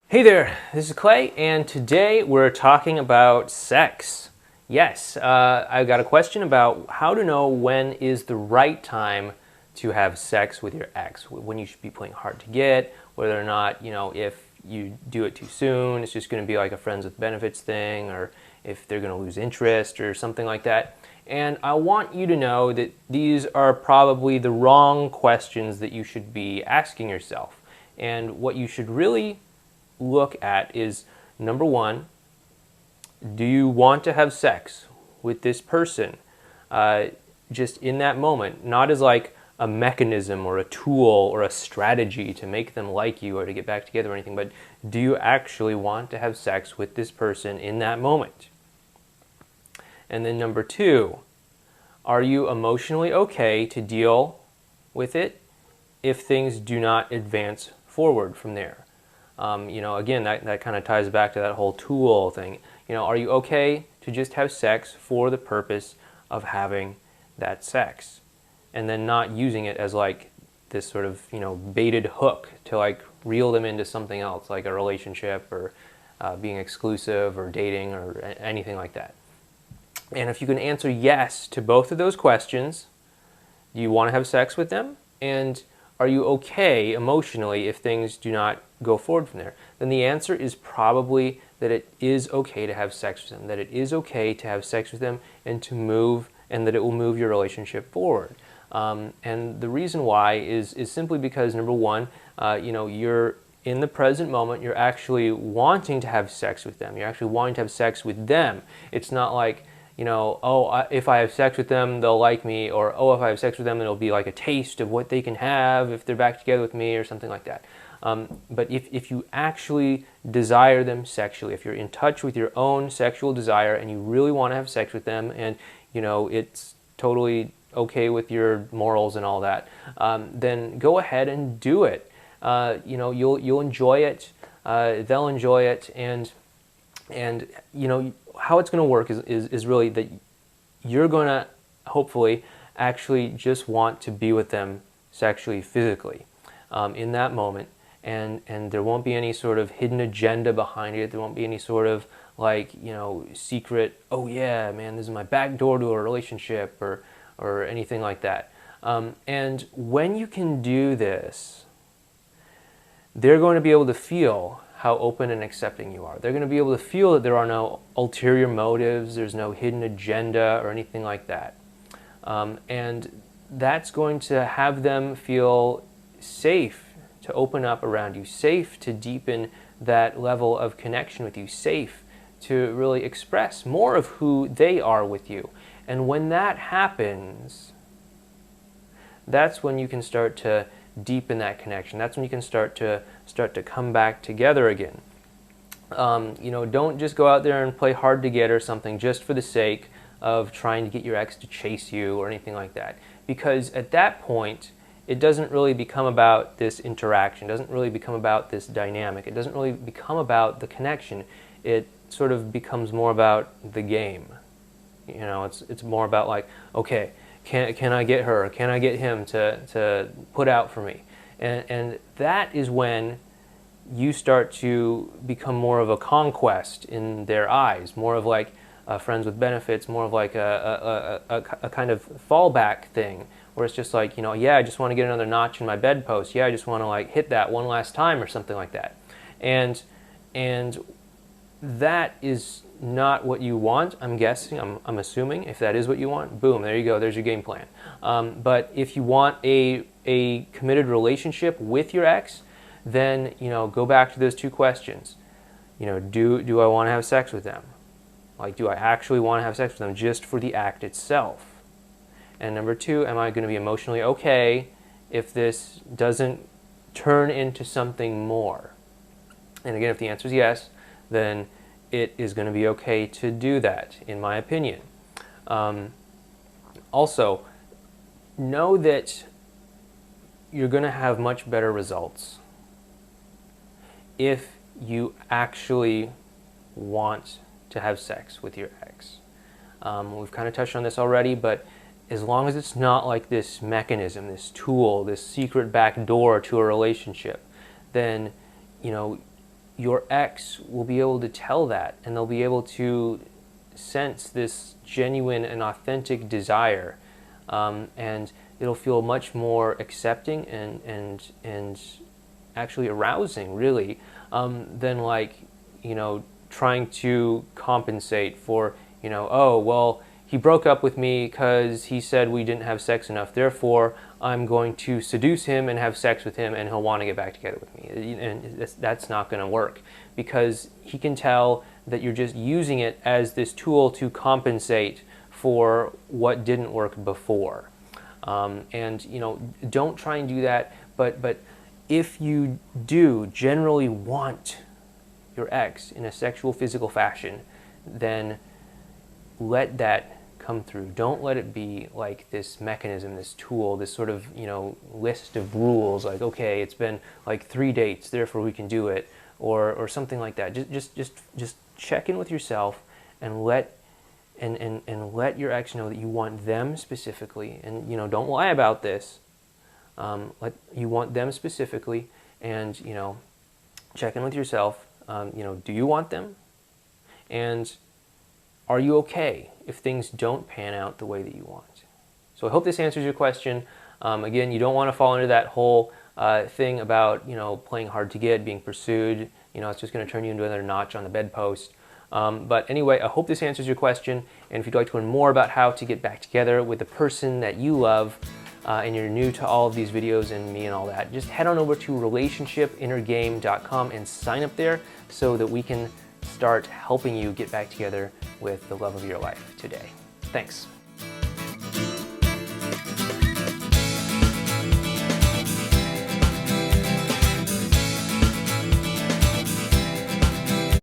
Hey there, this is Clay, and today we're talking about sex. Yes, I've got a question about how to know when is the right time to have sex with your ex, when you should be playing hard to get, whether or not, if you do it too soon, it's just going to be like a friends with benefits thing, or if they're going to lose interest or something like that. And I want you to know that these are probably the wrong questions that you should be asking yourself. And what you should really look at is, number one, do you want to have sex with this person just in that moment, not as like a mechanism or a tool or a strategy to make them like you or to get back together or anything, but do you actually want to have sex with this person in that moment? And then number two, are you emotionally okay to deal with it if things do not advance forward from there? Again, that kind of ties back to that whole tool thing. Are you okay to just have sex for the purpose of having that sex? And then not using it as like this sort of, baited hook to like reel them into something else, like a relationship or being exclusive or dating or anything like that. And if you can answer yes to both of those questions, do you want to have sex with them? And are you okay emotionally if things do not go forward from there? Then the answer is probably that it is okay to have sex with them, that it is okay to have sex with them and to move, and that it will move your relationship forward. And the reason why is simply because, number one, you're in the present moment, you're actually wanting to have sex with them. You're actually wanting to have sex with them. It's not like, if I have sex with them, they'll like me, or, if I have sex with them, it'll be like a taste of what they can have if they're back together with me, or something like that. But if you actually desire them sexually, if you're in touch with your own sexual desire and you really want to have sex with them, and, it's totally okay with your morals and all that, then go ahead and do it. You'll enjoy it, they'll enjoy it, and how it's going to work is really that you're going to hopefully actually just want to be with them sexually, physically, in that moment, and there won't be any sort of hidden agenda behind it. There won't be any sort of like, secret, oh yeah, man, this is my back door to a relationship, or anything like that. And when you can do this, they're going to be able to feel how open and accepting you are. They're going to be able to feel that there are no ulterior motives, there's no hidden agenda or anything like that. And that's going to have them feel safe to open up around you, safe to deepen that level of connection with you, safe to really express more of who they are with you. And when that happens, that's when you can start to deepen that connection. That's when you can start to come back together again. Don't just go out there and play hard to get or something just for the sake of trying to get your ex to chase you or anything like that. Because at that point, it doesn't really become about this interaction. It doesn't really become about this dynamic. It doesn't really become about the connection. It sort of becomes more about the game. It's more about like, okay, can I get her? Can I get him to put out for me? And that is when you start to become more of a conquest in their eyes, more of like friends with benefits, more of like a kind of fallback thing, where it's just like, yeah, I just want to get another notch in my bedpost. Yeah, I just want to like hit that one last time or something like that. And that is not what you want, I'm guessing, I'm assuming. If that is what you want, boom, there you go, there's your game plan. But if you want a committed relationship with your ex, then, go back to those two questions. Do I want to have sex with them? Like, do I actually want to have sex with them just for the act itself? And number two, am I going to be emotionally okay if this doesn't turn into something more? And again, if the answer is yes, then it is going to be okay to do that, in my opinion. Also, know that you're going to have much better results if you actually want to have sex with your ex. We've kind of touched on this already, but as long as it's not like this mechanism, this tool, this secret back door to a relationship, then, your ex will be able to tell that, and they'll be able to sense this genuine and authentic desire, and it'll feel much more accepting and actually arousing, really, than like, trying to compensate for, oh, well, he broke up with me because he said we didn't have sex enough, therefore I'm going to seduce him and have sex with him and he'll want to get back together with me. And that's not going to work, because he can tell that you're just using it as this tool to compensate for what didn't work before. And don't try and do that, but if you do generally want your ex in a sexual, physical fashion, then let that come through. Don't let it be like this mechanism, this tool, this sort of, list of rules, like, okay, it's been like 3 dates, therefore we can do it, or something like that. Just check in with yourself and let your ex know that you want them specifically, and don't lie about this. You want them specifically, and check in with yourself. Do you want them? And are you okay if things don't pan out the way that you want? So I hope this answers your question. Again, you don't want to fall into that whole thing about playing hard to get, being pursued. It's just going to turn you into another notch on the bedpost. But anyway, I hope this answers your question. And if you'd like to learn more about how to get back together with the person that you love, and you're new to all of these videos and me and all that, just head on over to relationshipinnergame.com and sign up there so that we can start helping you get back together with the love of your life today. Thanks.